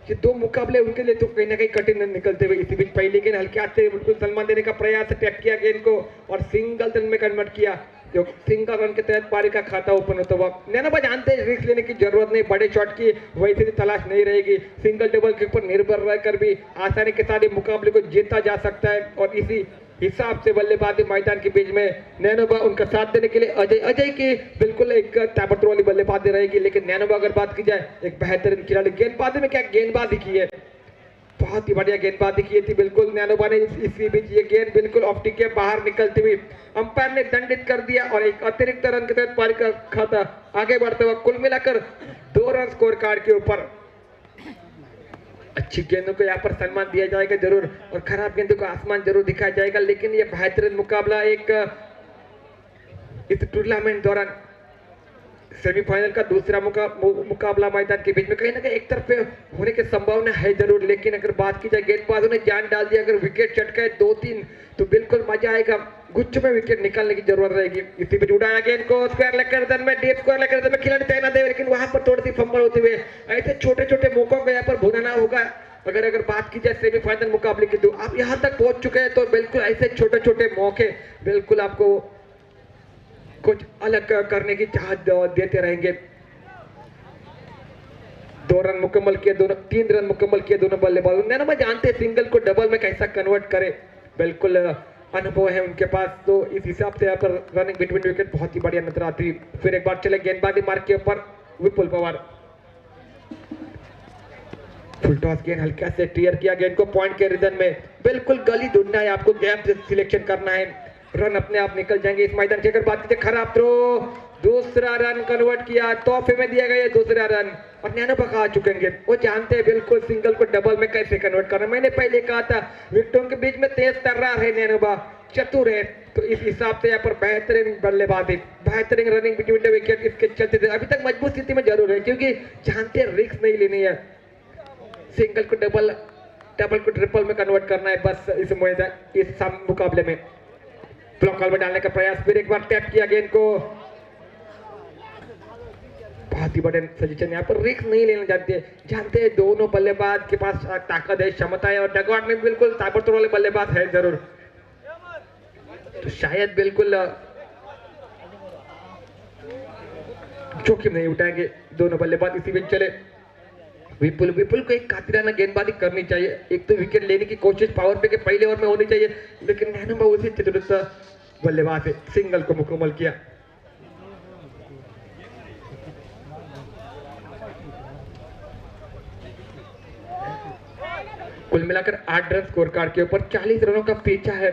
ये 2 मुकाबले उनके लिए तो कहीं ना कहीं कठिन निकलते हुए। इसी बीच पहले गेंद हल्के हाथ से बिल्कुल सलमान देने का प्रयास, टैप किया गेंद को और सिंगल रन में कन्वर्ट किया, जो सिंगल रन के तहत पारी का खाता ओपन होता हुआ। नैनोबा जानते हैं रिस्क लेने की जरूरत नहीं, बड़े शॉट की वैसे भी तलाश नहीं रहेगी, सिंगल डबल के ऊपर निर्भर रहकर भी आसानी के साथ मुकाबले को जीता जा सकता है। और इसी हिसाब से बल्लेबाजी मैदान के बीच में नैनोबा, उनका साथ देने के लिए अजय की बिल्कुल एक ताबड़तोड़ वाली बल्लेबाजी रहेगी। लेकिन नैनोबा अगर बात की जाए एक बेहतरीन खिलाड़ी, गेंदबाजी में क्या गेंदबाजी की है, बहुत ही बढ़िया गेंदबाजी की थी बिल्कुल नैनोबा ने। इसी बीच ये गेंद बिल्कुल ऑफ टिक के बाहर निकलती हुई अंपायर ने दंडित कर दिया और एक अतिरिक्त रन के तहत पारी का खाता आगे बढ़ता हुआ। कुल मिलाकर 2 रन स्कोर कार्ड के ऊपर। अच्छी गेंदों को यहाँ पर सम्मान दिया जाएगा जरूर, और खराब गेंदों को आसमान जरूर दिखाया जाएगा, लेकिन ये बेहतरीन मुकाबला एक इस टूर्नामेंट दौरान सेमीफाइनल का दूसरा मुकाबला मैदान के बीच में कहीं ना कहीं एक तरफ होने की संभावना है जरूर। लेकिन अगर बात की जाए गेंदबाजों ने जान डाल दी, अगर विकेट चटकाए 2-3 तो बिल्कुल मजा आएगा, गुच्छ में विकेट निकालने की जरूरत रहेगी। इसी बीच उड़ाया गेंद को स्क्वायर लेग कर में, डीप स्क्वायर लेग कर में खिलाड़ी तैनात दे, लेकिन वहां पर थोड़ी सी फंबल होते हुए ऐसे छोटे छोटे मौकों को यहाँ पर भुनाना होगा। अगर बात की जाए सेमीफाइनल मुकाबले की, तो आप यहाँ तक पहुंच चुके हैं, तो बिल्कुल ऐसे छोटे छोटे मौके बिल्कुल आपको कुछ अलग करने की चाहत देते रहेंगे। 2 रन मुकम्मल किए, 3 रन मुकम्मल किए दोनों बल्लेबाजों। नैनोबा जानते हैं सिंगल को डबल में कैसा कन्वर्ट करे, बिल्कुल अनुभव है उनके पास, तो इस हिसाब से यहाँ पर रनिंग बिटवीन विकेट बहुत ही बढ़िया नजर आती। फिर एक बार चले गेंदबाजी मार्ग के ऊपर विपुल पवार, फुल टॉस गेंद हल्का से क्लियर किया, गेंद को पॉइंट के रीजन में बिल्कुल गली ढूंढना है आपको, गैप सिलेक्शन करना है, रन अपने आप निकल जाएंगे इस मैदान की। अगर बात कीजिए खराब थ्रो, दूसरा रन कन्वर्ट किया, तोहफे में दिया गया दूसरा रन, और नैनोबा आ चुकेंगे, वो जानते हैं बिल्कुल सिंगल को डबल में कैसे कन्वर्ट करना। मैंने पहले कहा था विकेटों के बीच में तेज तर्रार है नैनोबा, चतुर है, तो इस हिसाब से यहाँ पर बेहतरीन बल्लेबाजी, बेहतरीन रनिंग बिटवीन द विकेट इसके चलते थे। अभी तक मजबूत स्थिति में जरूर है, क्योंकि जानते हैं रिस्क नहीं लेनी है, सिंगल को डबल, डबल को ट्रिपल में कन्वर्ट करना है बस इस मुकाबले में। ब्लॉक कॉल में डालने का प्रयास, फिर एक बार टैप किया गेंद को, बहुत ही बड़े सजेशन, यहाँ पर रिस्क नहीं लेना जानते हैं दोनों बल्लेबाज के पास ताकत है, क्षमता है, और डगआउट में बिल्कुल ताबड़तोड़ वाले बल्लेबाज है जरूर, तो शायद बिल्कुल जोखिम नहीं उठाएंगे दोनों बल्लेबाज। इसी बीच चले विपुल को एक कातिराना गेंदबाजी करनी चाहिए, एक तो विकेट लेने की कोशिश पावर प्ले के पहले ओवर में होनी चाहिए, लेकिन नैनोबा उसी चतुरता बल्लेबाज है, सिंगल को मुकम्मल किया। कुल मिलाकर 8 रन स्कोर कार्ड के ऊपर, 40 रनों का पीछा है।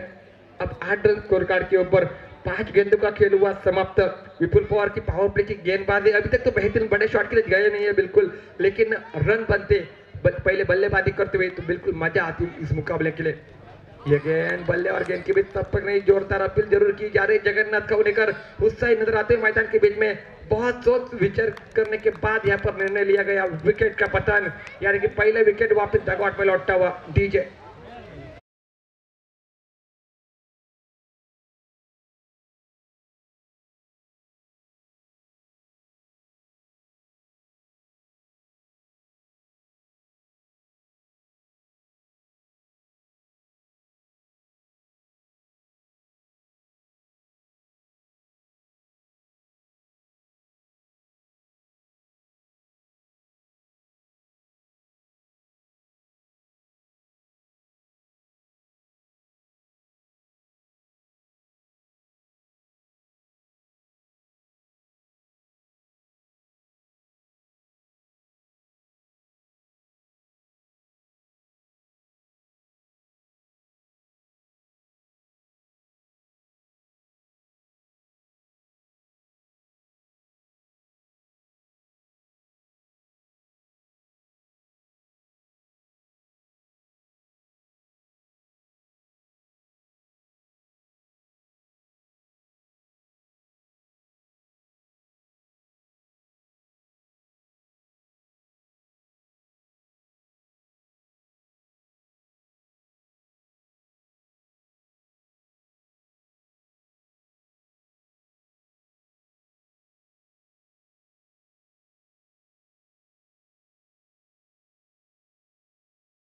अब 8 रन स्कोर कार्ड के ऊपर 5 गेंदों का खेल हुआ समाप्त। विपुल पवार की पावर प्ले की गेंदबाजी अभी तक तो बेहतरीन, बड़े शॉट के लिए गए नहीं है बिल्कुल, लेकिन रन बनते पहले बल्लेबाजी करते हुए तो बिल्कुल मजा आती इस मुकाबले के लिए। ये गेंद बल्ले और गेंद के बीच तब तक नहीं, जोरदार अपील जरूर की जा रही। जगन्नाथ का लेकर उत्साही नजर आते हुए मैदान के बीच में बहुत सोच विचार करने के बाद यहाँ पर निर्णय लिया गया, विकेट का पतन, यानी कि पहले विकेट वापस डगआउट में लौटता हुआ। डीजे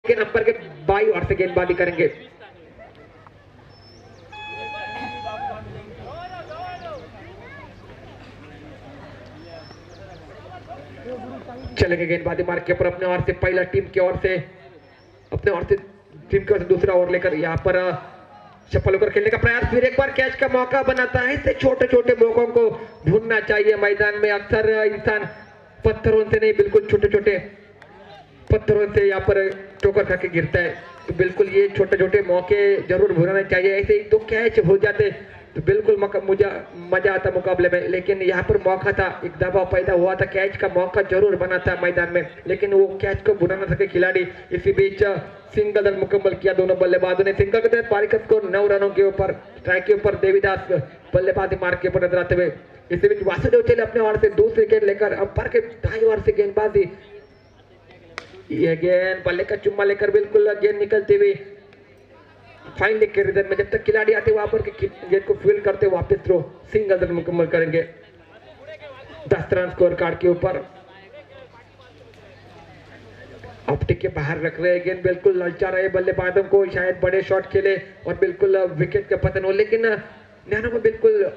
लेकिन अंपायर के बाई ओर से गेंदबाजी करेंगे। चलेंगे गेंदबाजी मार्ग के ऊपर अपने ओर से, पहला टीम की ओर से, अपने ओर से टीम की ओर से दूसरा ओवर लेकर यहाँ पर चप्पल होकर खेलने का प्रयास, फिर एक बार कैच का मौका बनाता है। ऐसे छोटे छोटे मौकों को ढूंढना चाहिए मैदान में। अक्सर इंसान पत्थरों से नहीं, बिल्कुल छोटे छोटे पत्थरों से यहाँ पर ठोकर खा के गिरता है। तो बिल्कुल ये छोटे छोटे मौके जरूर भुनाने चाहिए। ऐसे ही तो कैच हो जाते तो बिल्कुल मुझे मजा आता मुकाबले में, लेकिन यहाँ पर मौका था, एक दबाव पैदा हुआ था, कैच का मौका जरूर बना था मैदान में, लेकिन वो कैच को बुना न सके खिलाड़ी। इसी बीच सिंगल रन मुकम्मल किया दोनों बल्लेबाजों ने। सिंगल के तहत पारी का स्कोर 9 रनों के ऊपर। स्ट्राइक के ऊपर देवीदास बल्लेबाजी मार्ग के ऊपर नजर आते हुए। इसी बीच वासुदेव चले अपने ओर से दूसरी गेंद लेकर, अंपायर के दाईं ओर से गेंदबाजी, ये गेंद बल्ले का चुम्मा लेकर बिल्कुल गेंद निकलती हुई फाइनल के रिदम में। जब तक खिलाड़ी आते वहां पर गेंद को फील्ड करते वापस थ्रो, सिंगल रन मुकम्मल करेंगे 10 रन स्कोर कार्ड के ऊपर। ऑप्टिक के बाहर रख रहे गेंद, बिल्कुल ललचा रहे बल्लेबाजों को, शायद बड़े शॉट खेले और बिल्कुल विकेट का पतन हो, लेकिन नैनो में बिल्कुल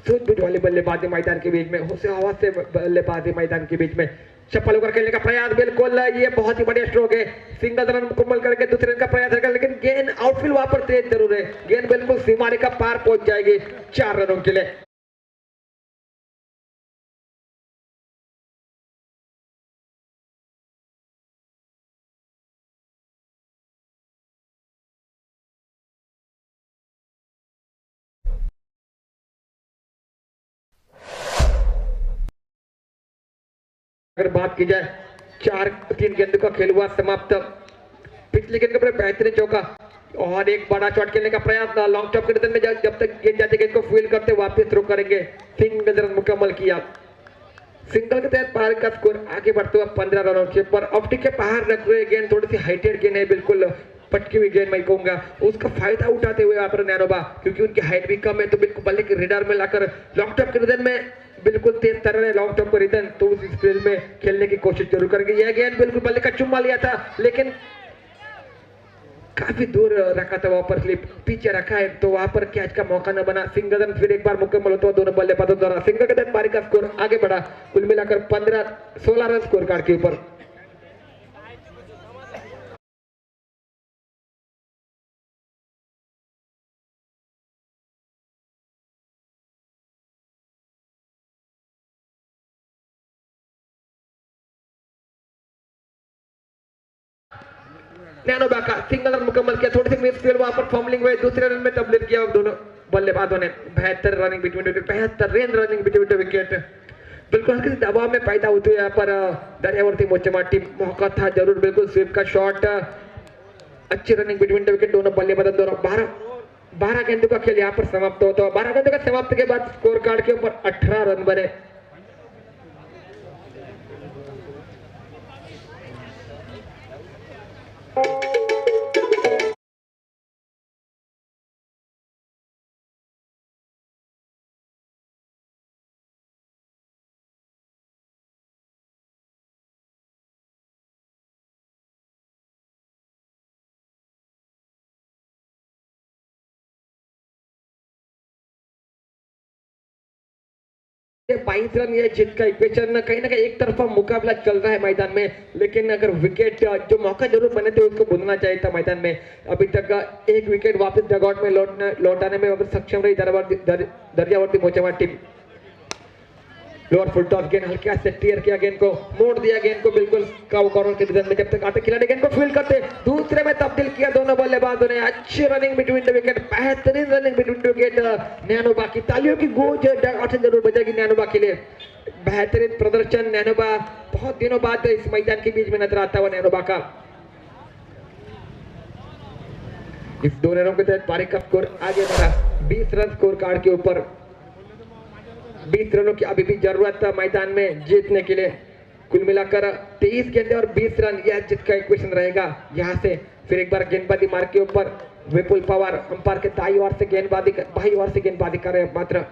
सूझबूझ वाली बल्लेबाजी मैदान के बीच में, होशे हवास से बल्लेबाजी मैदान के बीच में। चप्पल होकर खेलने का प्रयास, बिल्कुल ये बहुत ही बढ़िया स्ट्रोक है। सिंगल रन मुकम्मल करके दूसरे रन का प्रयास करेगा, लेकिन गेंद आउटफील्ड वहां पर तेज जरूर है। गेंद बिल्कुल सीमा रेखा पार पहुंच जाएगी 4 रनों के लिए। अगर बात की जाए 4-3 गेंद का खेल हुआ समाप्त। पिछले गेंद के ऊपर बेहतरीन चौका और एक बड़ा शॉट खेलने का प्रयास लॉन्ग टॉप के रिदम में। जब तक गेंद जाती गेंद को फील्ड करते वापस थ्रो करेंगे। सिंगल रन मुकम्मल किया। सिंगल के तहत पार का स्कोर आगे बढ़ते हुए 15 रनों के ऊपर। ऑप्टिक के बाहर रख रहे गेंद, थोड़ी सी हाइटेड गेंद है, बिल्कुल पटकी हुई गेंद मैं कहूंगा, उसका फायदा उठाते हुए यहाँ पर नैनोबा, क्योंकि उनकी हाइट भी कम है, तो बिल्कुल बल्ले के रेडार में लाकर लॉन्ग टॉप के रिदम में बिल्कुल तेज तरह है लॉन्ग टॉप को रिटर्न, तो उस फील्ड में खेलने की कोशिश जरूर करेंगे। यह गेंद बिल्कुल बल्ले का चुम्मा लिया था, लेकिन काफी दूर रखा था, वहां पर स्लिप पीछे रखा है, तो वहां पर कैच का मौका न बना। सिंगल रन फिर एक बार मुकम्मल होता दोनों बल्लेबाजों द्वारा। सिंगल के तहत पारी का स्कोर आगे बढ़ा, कुल मिलाकर 16 रन स्कोर कार्ड के ऊपर। नैनोबा का सिंगल रन मुकम्मल किया, थोड़ी सी मिस फील्ड वहां पर फॉर्मलिंग हुए, दूसरे रन में तब्दील किया दोनों बल्लेबाजों ने। 72 running between wicket, 72 range running between wicket. बिल्कुल हल्के दबाव में पैदा होते हुए यहाँ पर दरियावर्ती मोचमा टीम, मौका था जरूर, बिल्कुल स्वीप का शॉट, अच्छी रनिंग बिटवीन विकेट दोनों बल्लेबाजों द्वारा। 12 गेंदों का खेल यहाँ पर समाप्त होता है। 12 गेंदों का समाप्त के बाद स्कोर कार्ड के ऊपर 18 रन बने। ये 22 रन ये जीत का इक्वेशन, कहीं ना कहीं एक तरफा मुकाबला चल रहा है मैदान में, लेकिन अगर विकेट जो मौका जरूर बने थे उसको बुनना चाहिए था मैदान में। अभी तक एक विकेट वापस डगआउट में लौटाने में सक्षम रही दरियावर्ती मोचमा टीम। लोअर फुल टॉस गेंद हल्के से टीयर किया, गेंद को मोड़ दिया, गेंद को बिल्कुल कॉर्नर के डिजाइन में। जब तक आते खिलाड़ी गेंद को फील्ड करते, दूसरे में तब्दील किया दोनों बल्लेबाजों ने। अच्छी रनिंग बिटवीन द विकेट, बेहतरीन रनिंग बिटवीन द विकेट। नैनोबा की तालियों की गूंज जरूर बजेगी नैनोबा के लिए। बेहतरीन प्रदर्शन नैनोबा, बहुत दिनों बाद इस मैदान के बीच में नजर आता हुआ नैनोबा का। इस 2 रनों के तहत पारी का स्कोर आगे बढ़ा 20 रन स्कोर कार्ड के ऊपर। 20 रनों की अभी भी जरूरत है मैदान में जीतने के लिए। कुल मिलाकर 23 गेंदें और 20 रन, यह जीत का इक्वेशन रहेगा यहां से। फिर एक बार गेंदबाजी मार्ग के ऊपर विपुल पवार अंपायर के दाईं ओर से गेंदबाजी बाईं ओर से गेंदबाजी कर रहे हैं मात्र।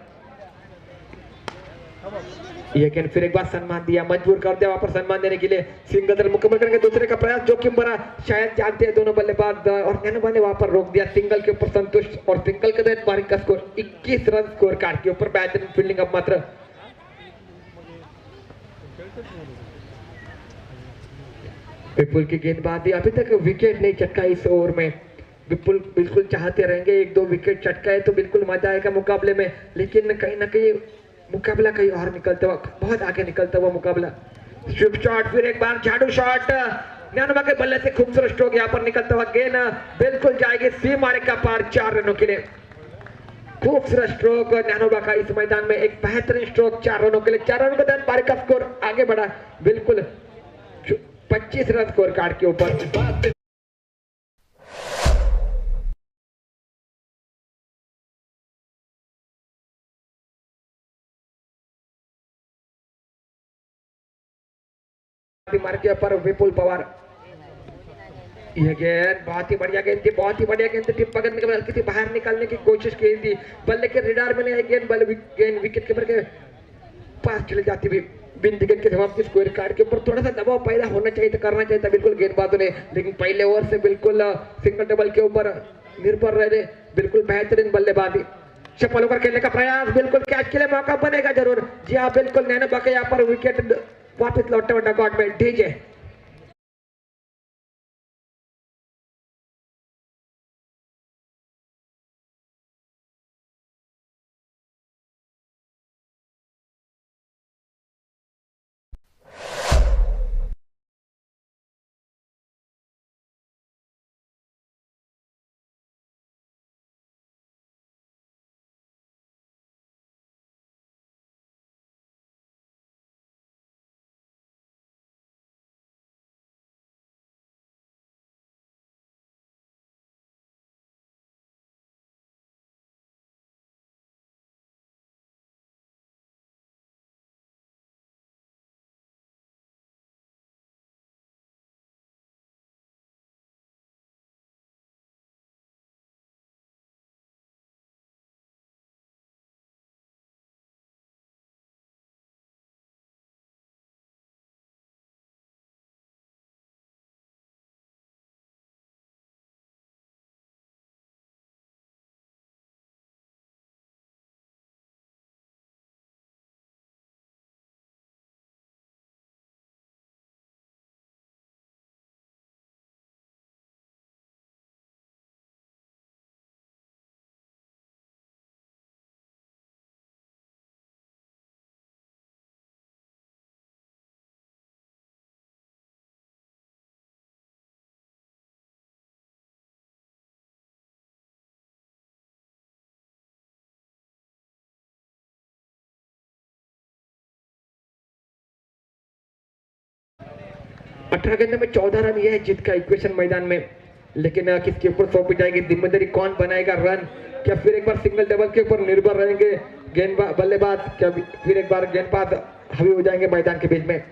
लेकिन फिर एक बार सम्मान दिया, मजबूर कर दिया वापस सम्मान देने के लिए। सिंगल दर मुकम्मल करेंगे, दूसरे का प्रयास जोखिम भरा, शायद जानते हैं दोनों बल्लेबाज और नैनोबा ने वहां पर रोक दिया। सिंगल के ऊपर संतुष्ट और सिंगल के तहत बारिक का स्कोर 21 रन स्कोर कार्ड के ऊपर। बेहतरीन फील्डिंग अब मात्र विपुल की गेंदबाजी, अभी तक विकेट नहीं चटका इस ओवर में। विपुल बिल्कुल चाहते रहेंगे एक दो विकेट चटकाए तो बिल्कुल मजा आएगा मुकाबले में, लेकिन कहीं ना कहीं मुकाबला कहीं और निकलता हुआ, बहुत आगे निकलता हुआ मुकाबला। स्विप शॉट, फिर एक बार झाड़ू शॉट, नैनोबा के बल्ले से खूबसूरत स्ट्रोक यहाँ पर निकलता हुआ, गेंद बिल्कुल जाएगी सीमा रेखा पार 4 रनों के लिए। खूबसूरत स्ट्रोक नैनोबा का इस मैदान में, एक बेहतरीन स्ट्रोक 4 रनों के लिए। 4 रनों के तहत बारिक का स्कोर आगे बढ़ा बिल्कुल 25 रन स्कोर कार्ड के ऊपर। मार के पर विपुल पवार, यह गेंद बहुत ही बढ़िया गेंद थी, बहुत ही बढ़िया गेंद थी। पकड़ने के बाद हल्की सी बाहर निकालने की कोशिश की थी, बल्ले के रिडार में नहीं, गेंद विकेट कीपर के पास चले जाती हुई बिन विकेट के समाप्ति स्कोर कार्ड के ऊपर। थोड़ा सा दबाव पैदा होना चाहिए था, करना चाहिए था बिल्कुल गेंदबाजों ने, लेकिन पहले ओवर से बिल्कुल सिंगल डबल के ऊपर निर्भर रहे। बिल्कुल बेहतरीन बल्लेबाजी, सफल होकर खेलने का प्रयास, बिल्कुल कैच के लिए मौका बनेगा जरूर। जी हाँ बिल्कुल, नैनोबा के यहाँ पर विकेट वापस लौटते हुए नॉकआउट में। डीजे 18 गेंदों में 14 रन, यह है जीत का इक्वेशन मैदान में। लेकिन किसके ऊपर सौंपी जाएगी जिम्मेदारी, कौन बनाएगा रन? क्या फिर एक बार सिंगल डबल के ऊपर निर्भर रहेंगे गेंदबाज बल्लेबाज? क्या फिर एक बार गेंदबाज हावी हो जाएंगे मैदान के बीच में?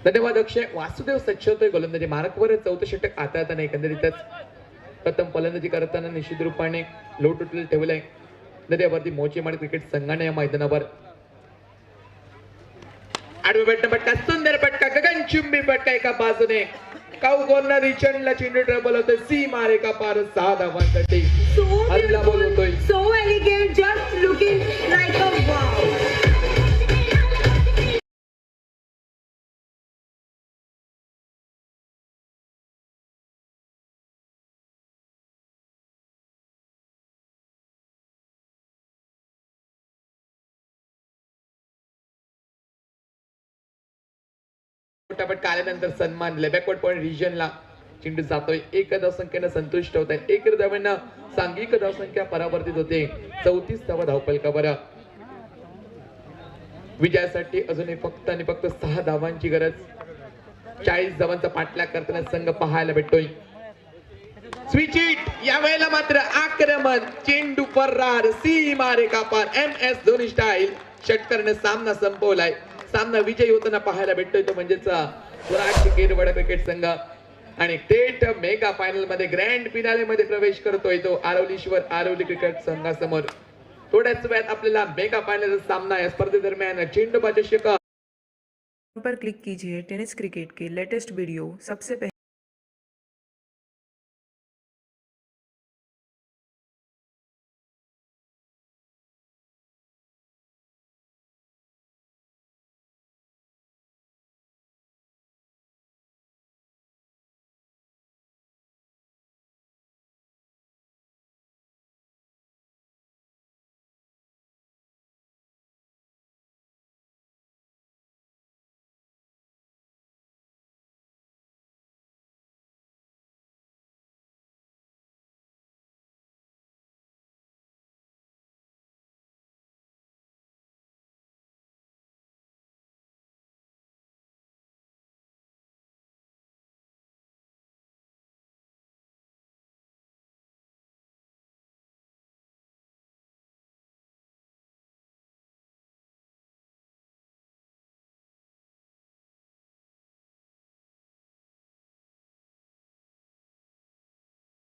धन्यवाद अक्षय. वासुदेव सच्छवतोय गोलंदाजी मार्कवर, चौथं षटक आता येताना एकंदरीतच प्रथम फलंदाजी करताना निश्चित रूपाने लो टोटल ठेवलंय नद्यावरती मोचेमाड क्रिकेट संघाने या मैदानावर. आडवे बॅटनं फटका, सुंदर फटका, गगनचुंबी फटका एका बाजूने. काऊ कॉर्नर रिचर्डला चेंडू ट्रबल होतोय, सीमा रेखा पार 6 धावांसाठी हल्ला बॉल होतोय. So elegant, just looking like a wow. फटाफट आल्यानंतर सन्मान बॅकवर्ड पॉइंट रिजनला चेंडू जातोय. एक धावसंख्येनं संतुष्ट होत आहे. एक धावांना सांघिक धावसंख्या परावर्तित होते. 34 धावा धावफलकावर. विजयासाठी अजूनही फक्त आणि फक्त 6 धावांची गरज. 40 धावांचा पाठलाग करताना संघ पाहायला भेटतोय. स्विच इट, यावेळेला मात्र आक्रमण, चेंडू फरार, सीमा रेखा पार. MS धोनी स्टाईल षटकरने सामना संपवलाय. सामना विजयी होताना पाहायला भेटतोय तो म्हणजेच स्वराज केरवड क्रिकेट संघ आणि थेट मेगा फायनल मध्ये ग्रँड फिनाले मध्ये प्रवेश करतोय तो आरवली क्रिकेट संघासमोर. थोड्याच वेळात आपल्याला मेगा फायनल सामना या स्पर्धेदरम्यान चेंडूबाजी शिका पर क्लिक कीजिए टेनिस क्रिकेट के लेटेस्ट वीडियो सबसे पहले